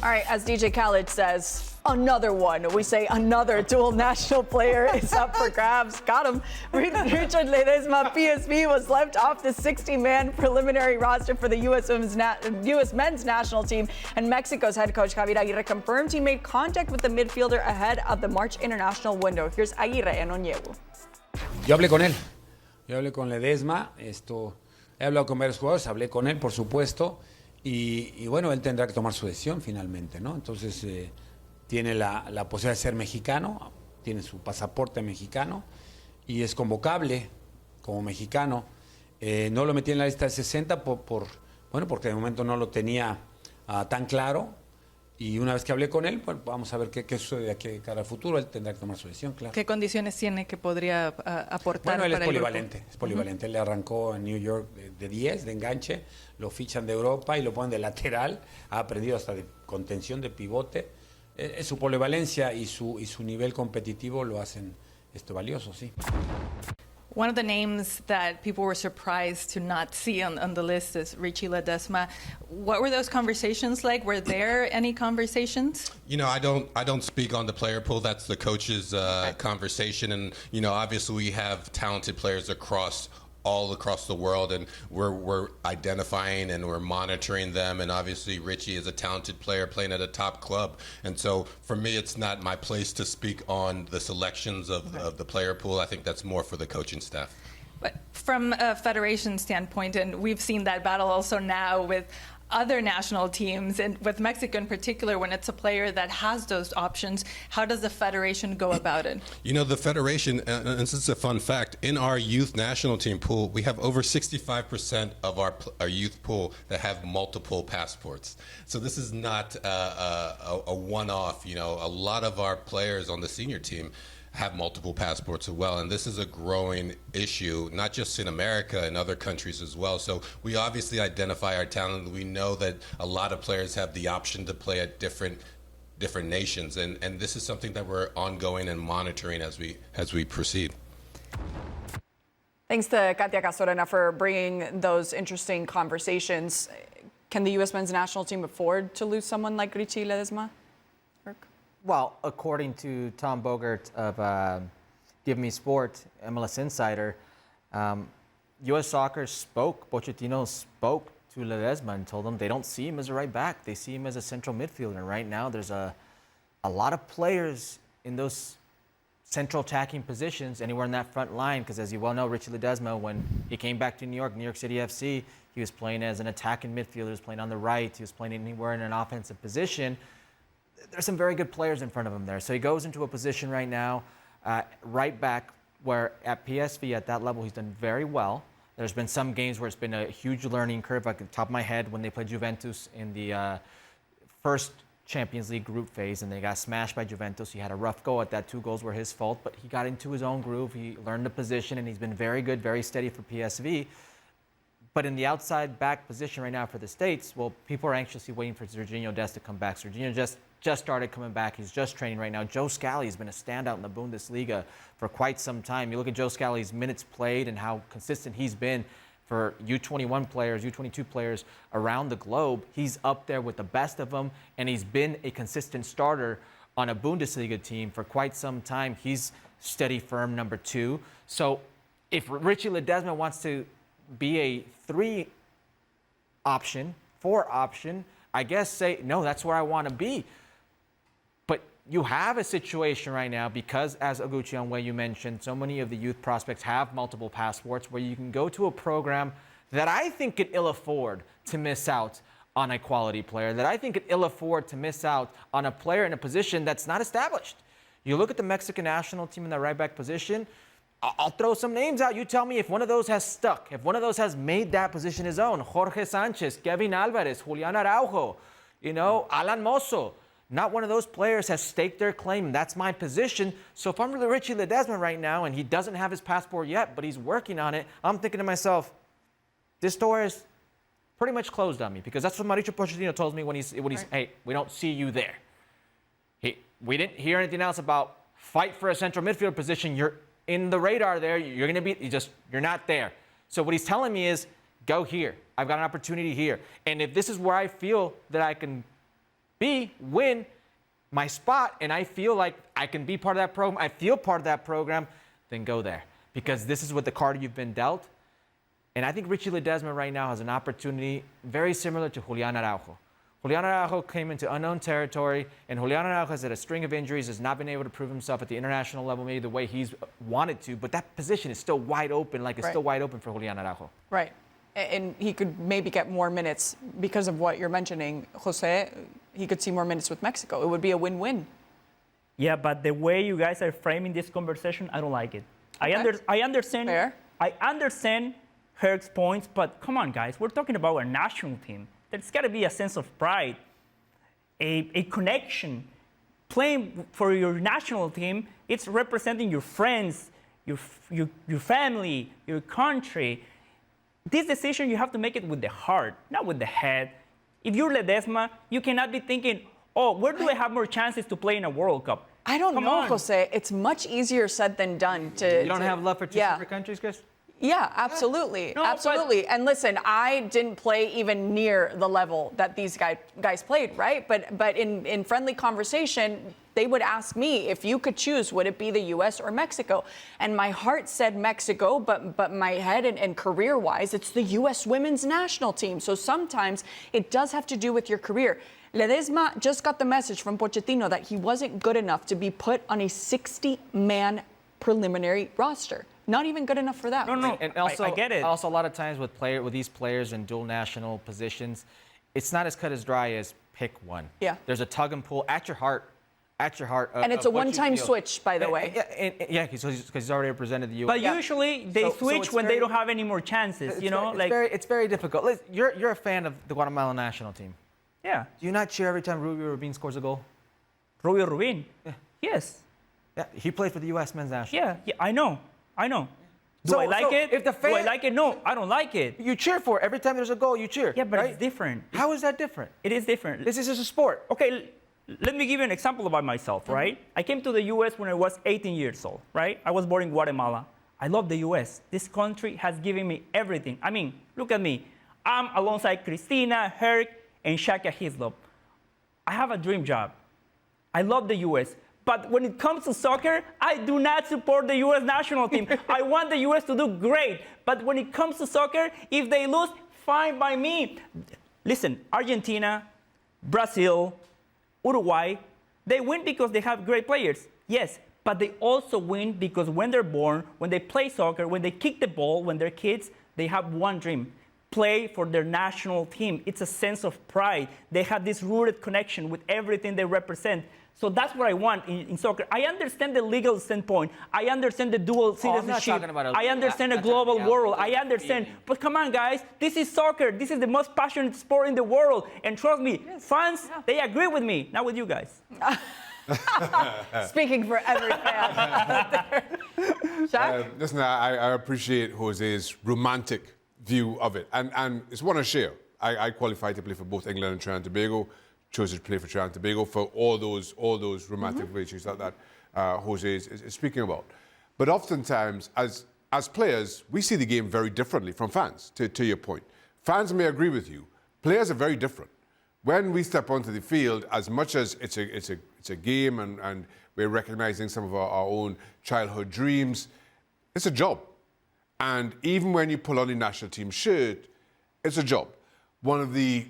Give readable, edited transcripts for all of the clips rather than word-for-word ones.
All right, as DJ Khaled says, another one. We say another dual national player is up for grabs. Got him. Richie Ledezma, PSV, was left off the 60-man preliminary roster for the U.S. men's national team. And Mexico's head coach Javier Aguirre confirmed he made contact with the midfielder ahead of the March international window. Here's Aguirre en Oñewu. Yo hablé con él. Yo hablé con Ledezma. He hablado con varios jugadores, hablé con él, por supuesto. Y bueno, él tendrá que tomar su decisión finalmente, ¿no? Entonces, tiene la posibilidad de ser mexicano, tiene su pasaporte mexicano y es convocable como mexicano. No lo metí en la lista de 60 porque de momento no lo tenía tan claro. Y una vez que hablé con él, pues vamos a ver qué sucede de aquí cara al futuro. Él tendrá que tomar su decisión, claro. ¿Qué condiciones tiene que podría aportar? Bueno, él para es polivalente. Es polivalente. Él le arrancó en New York de 10, de enganche. Lo fichan de Europa y lo ponen de lateral. Ha aprendido hasta de contención, de pivote. Su polivalencia y su nivel competitivo lo hacen valioso, sí. One of the names that people were surprised to not see on the list is Richie Ledezma. What were those conversations like? Were there any conversations? You know, I don't speak on the player pool. That's the coach's conversation. And, you know, obviously we have talented players all across the world, and we're identifying and we're monitoring them. And obviously Richie is a talented player playing at a top club. And so for me, it's not my place to speak on the selections of the player pool. I think that's more for the coaching staff. But from a federation standpoint, and we've seen that battle also now with other national teams, and with Mexico in particular, when it's a player that has those options, how does the federation go about it? You know, the federation, and this is a fun fact, in our youth national team pool, we have over 65% of our youth pool that have multiple passports. So this is not a one-off. You know, a lot of our players on the senior team have multiple passports as well, and this is a growing issue, not just in America, in other countries as well. So we obviously identify our talent. We know that a lot of players have the option to play at different nations, and this is something that we're ongoing and monitoring as we proceed. Thanks to Katia Castorena for bringing those interesting conversations. Can the U.S. men's national team afford to lose someone like Richie Ledezma? Well, according to Tom Bogert of Give Me Sport, MLS Insider, U.S. Soccer Pochettino spoke to Ledezma and told him they don't see him as a right back. They see him as a central midfielder. And right now, there's a lot of players in those central attacking positions anywhere in that front line, because as you well know, Richie Ledezma, when he came back to New York City FC, he was playing as an attacking midfielder, he was playing on the right, he was playing anywhere in an offensive position. There's some very good players in front of him there. So he goes into a position right now, right back, where at PSV at that level he's done very well. There's been some games where it's been a huge learning curve. Like at the top of my head, when they played Juventus in the first Champions League group phase and they got smashed by Juventus. He had a rough go at that. 2 goals were his fault, but he got into his own groove. He learned the position, and he's been very good, very steady for PSV. But in the outside back position right now for the States, well, people are anxiously waiting for Sergiño Dest to come back. Sergiño just started coming back. He's just training right now. Joe Scally has been a standout in the Bundesliga for quite some time. You look at Joe Scally's minutes played and how consistent he's been for U21 players, U22 players around the globe. He's up there with the best of them, and he's been a consistent starter on a Bundesliga team for quite some time. He's steady, firm number 2. So if Richie Ledezma wants to be a 3 option, 4 option, I guess say, no, that's where I want to be. But you have a situation right now because, as Oguchi Onwe, you mentioned, so many of the youth prospects have multiple passports where you can go to a program that I think could ill afford to miss out on a quality player, that I think could ill afford to miss out on a player in a position that's not established. You look at the Mexican national team in the right back position, I'll throw some names out. You tell me if one of those has stuck, if one of those has made that position his own. Jorge Sanchez, Kevin Alvarez, Julian Araujo, Alan Mozo. Not one of those players has staked their claim. That's my position. So if I'm really Richie Ledezma right now and he doesn't have his passport yet, but he's working on it, I'm thinking to myself, this door is pretty much closed on me, because that's what Mauricio Pochettino told me when he's hey, we don't see you there. We didn't hear anything else about fight for a central midfield position. You're in the radar there. You're going to be you're not there. So what he's telling me is, go here. I've got an opportunity here. And if this is where I feel that I can B, win my spot, and I feel like I can be part of that program, I feel part of that program, then go there. Because this is what the card you've been dealt. And I think Richie Ledezma right now has an opportunity very similar to Julian Araujo. Julian Araujo came into unknown territory, and Julian Araujo has had a string of injuries, has not been able to prove himself at the international level maybe the way he's wanted to, but that position is still wide open, like it's still wide open for Julian Araujo. Right. And he could maybe get more minutes because of what you're mentioning, Jose. He could see more minutes with Mexico. It would be a win-win. Yeah, but the way you guys are framing this conversation, I don't like it. I understand. Fair. I understand Herc's points, but come on, guys. We're talking about our national team. There's got to be a sense of pride, a connection. Playing for your national team, it's representing your friends, your family, your country. This decision, you have to make it with the heart, not with the head. If you're Ledezma, you cannot be thinking, oh, where do I have more chances to play in a World Cup? I don't know, Jose. It's much easier said than done. You don't have love for two separate countries, Chris? Yeah, absolutely. No, absolutely. And listen, I didn't play even near the level that these guys played, right? But in friendly conversation, they would ask me, if you could choose, would it be the U.S. or Mexico? And my heart said Mexico, but my head and career-wise, it's the U.S. women's national team. So sometimes it does have to do with your career. Ledezma just got the message from Pochettino that he wasn't good enough to be put on a 60-man preliminary roster. Not even good enough for that. No, And also, I get it. Also, a lot of times with these players in dual national positions, it's not as cut as dry as pick one. Yeah. There's a tug and pull at your heart. And it's a one-time switch, by the way. Yeah, because he's already represented the U.S. But usually they switch when they don't have any more chances. It's very difficult. Listen, you're a fan of the Guatemalan national team. Yeah. Do you not cheer every time Rubio Rubin scores a goal? Rubio Rubin? Yeah. Yes. Yeah, he played for the U.S. men's national. Yeah, I know. Do I like it? Do I like it? No, I don't like it. You cheer for it. Every time there's a goal, you cheer. Yeah, but right? it's different. How is that different? It is different. This is just a sport. Okay, let me give you an example about myself, right? I came to the U.S. when I was 18 years old, right? I was born in Guatemala. I love the U.S. This country has given me everything. I mean, look at me. I'm alongside Christina, Herc, and Shaka Hislop. I have a dream job. I love the U.S. But when it comes to soccer, I do not support the U.S. national team. I want the U.S. to do great. But when it comes to soccer, if they lose, fine by me. Listen, Argentina, Brazil, Uruguay, they win because they have great players. Yes, but they also win because when they're born, when they play soccer, when they kick the ball, when they're kids, they have one dream. Play for their national team. It's a sense of pride. They have this rooted connection with everything they represent. So that's what I want in soccer. I understand the legal standpoint. I understand the dual citizenship. I understand a global world. I understand. But come on, guys. This is soccer. This is the most passionate sport in the world. And trust me, fans, they agree with me. Not with you guys. Speaking for every fan. Shaq? Listen, I appreciate Jose's romantic view of it. And it's one I share. I qualified to play for both England and Trinidad and Tobago. Chose to play for Trinidad and Tobago for all those romantic virtues that Jose is speaking about. But oftentimes, as players, we see the game very differently from fans, to your point. Fans may agree with you. Players are very different. When we step onto the field, as much as it's a game and we're recognizing some of our own childhood dreams, it's a job. And even when you pull on the national team shirt, it's a job. One of the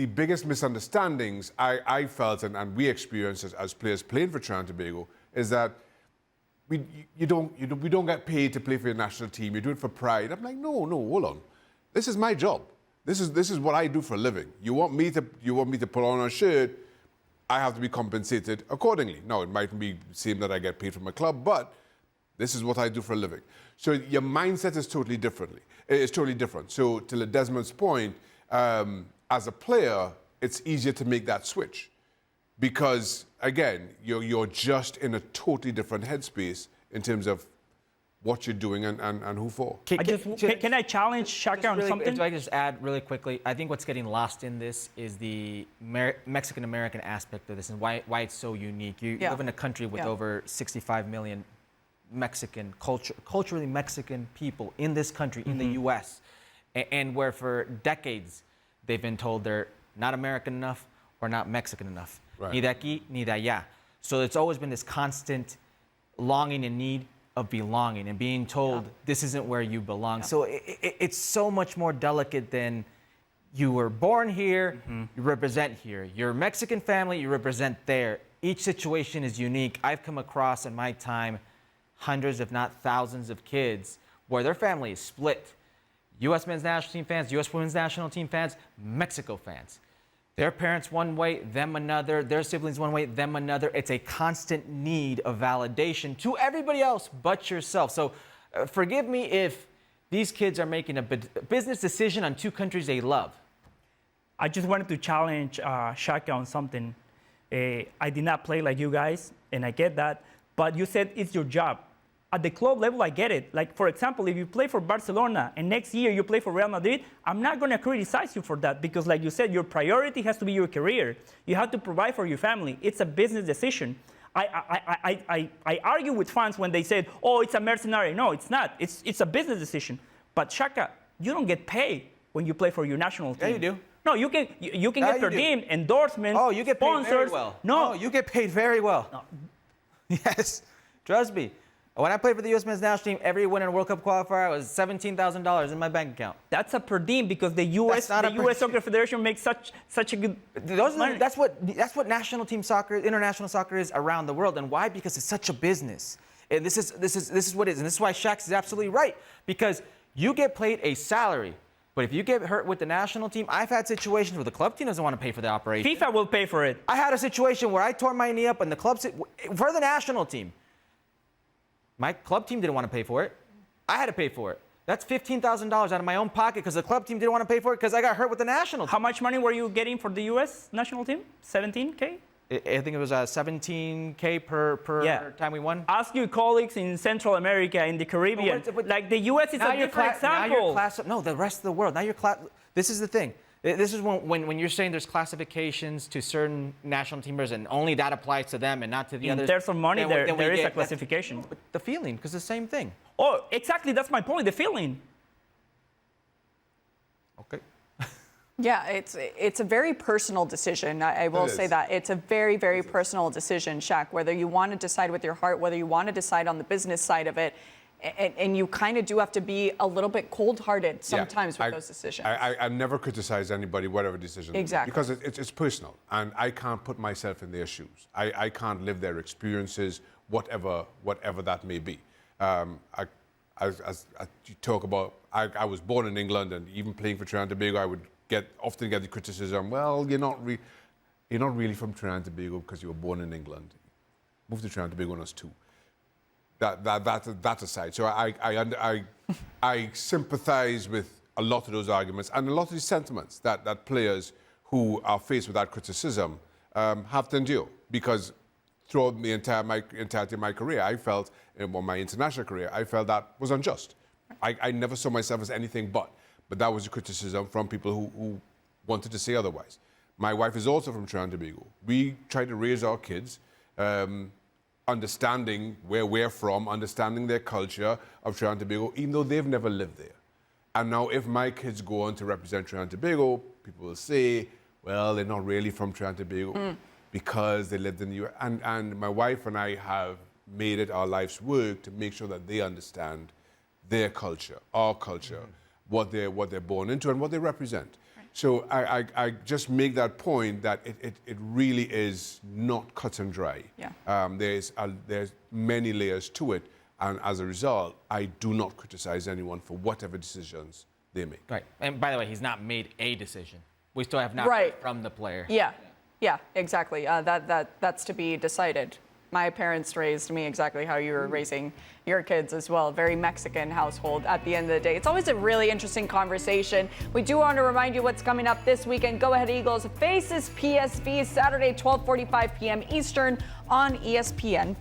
biggest misunderstandings I felt and we experienced as players playing for Trinidad and Tobago is that we don't get paid to play for your national team. You do it for pride. I'm like, no, hold on. This is my job. This is what I do for a living. You want me to put on a shirt, I have to be compensated accordingly. Now, it mightn't be the same that I get paid from a club, but this is what I do for a living. So your mindset is totally different. So to Ledezma's point, as a player, it's easier to make that switch because, again, you're just in a totally different headspace in terms of what you're doing and who for. Can I challenge Shaka on something? If I could just add really quickly, I think what's getting lost in this is the Mexican-American aspect of this and why it's so unique. You live in a country with over 65 million culturally Mexican people in this country, in the U.S., and where for decades they've been told they're not American enough or not Mexican enough. Right. Ni de aquí, ni de allá. So it's always been this constant longing and need of belonging and being told this isn't where you belong. So it's so much more delicate than you were born here, you represent here. You're a Mexican family, you represent there. Each situation is unique. I've come across in my time hundreds, if not thousands of kids where their family is split. U.S. men's national team fans, U.S. women's national team fans, Mexico fans. Their parents one way, them another, their siblings one way, them another. It's a constant need of validation to everybody else but yourself. So forgive me if these kids are making a business decision on two countries they love. I just wanted to challenge Shaka on something. I did not play like you guys, and I get that, but you said it's your job. At the club level, I get it. Like, for example, if you play for Barcelona and next year you play for Real Madrid, I'm not going to criticize you for that because, like you said, your priority has to be your career. You have to provide for your family. It's a business decision. I argue with fans when they say, oh, it's a mercenary. No, it's not. It's a business decision. But Shaka, you don't get paid when you play for your national team. Yeah, you do. No, you can get per diem, endorsements, Oh, you get paid sponsors. very well. No, Oh, you get paid very well. No. Yes, trust me. When I played for the U.S. men's national team, every winner World Cup qualifier was $17,000 in my bank account. that's a per diem because the U.S. That's not a per U.S. Soccer Federation makes such a good. money. That's what national team soccer, international soccer is around the world, and why? Because it's such a business, and this is what it is, and this is why Shax is absolutely right because you get paid a salary. But if you get hurt with the national team, I've had situations where the club team doesn't want to pay for the operation. FIFA will pay for it. I had a situation where I tore my knee up and the club, for the national team, my club team didn't want to pay for it. I had to pay for it. That's $15,000 out of my own pocket because the club team didn't want to pay for it because I got hurt with the national team. How much money were you getting for the U.S. national team? 17K? I think it was $17K per time we won. Ask your colleagues in Central America, in the Caribbean. Like the U.S. is a different example. No, the rest of the world. Now you're This is the thing. This is when you're saying there's classifications to certain national teamers and only that applies to them and not to the others. In terms of money, then there is a classification. But the feeling, because it's the same thing. Oh, exactly. That's my point. The feeling. Okay. Yeah, it's a very personal decision. I will say that. It's a very, very personal decision, Shaq, whether you want to decide with your heart, whether you want to decide on the business side of it. And you kind of do have to be a little bit cold-hearted sometimes with those decisions. I never criticize anybody, whatever decision. Exactly. Because it's personal, and I can't put myself in their shoes. I can't live their experiences, whatever that may be. As you talk about, I was born in England, and even playing for Trinidad and Tobago, I would often get the criticism, well, you're not really from Trinidad and Tobago because you were born in England. Moved to Trinidad and Tobago when I was 2. That aside, so I sympathize with a lot of those arguments and a lot of these sentiments that players who are faced with that criticism have to endure, because throughout the entirety of my career, I felt, my international career, I felt that was unjust. I never saw myself as anything but that was a criticism from people who wanted to say otherwise. My wife is also from Trinidad and Tobago. We try to raise our kids understanding where we're from, understanding their culture of Trinidad and Tobago, even though they've never lived there. And now if my kids go on to represent Trinidad and Tobago, people will say, well, they're not really from Trinidad and Tobago because they lived in the US. And my wife and I have made it our life's work to make sure that they understand their culture, our culture, what they're born into and what they represent. Right. So I just make that point that it really is not cut and dry. Yeah. There's many layers to it, and as a result, I do not criticize anyone for whatever decisions they make. Right. And by the way, he's not made a decision. We still have not heard from the player. Yeah, exactly. That's to be decided. My parents raised me exactly how you were raising your kids as well. Very Mexican household at the end of the day. It's always a really interesting conversation. We do want to remind you what's coming up this weekend. Go Ahead Eagles faces PSV Saturday, 12:45 p.m. Eastern on ESPN+.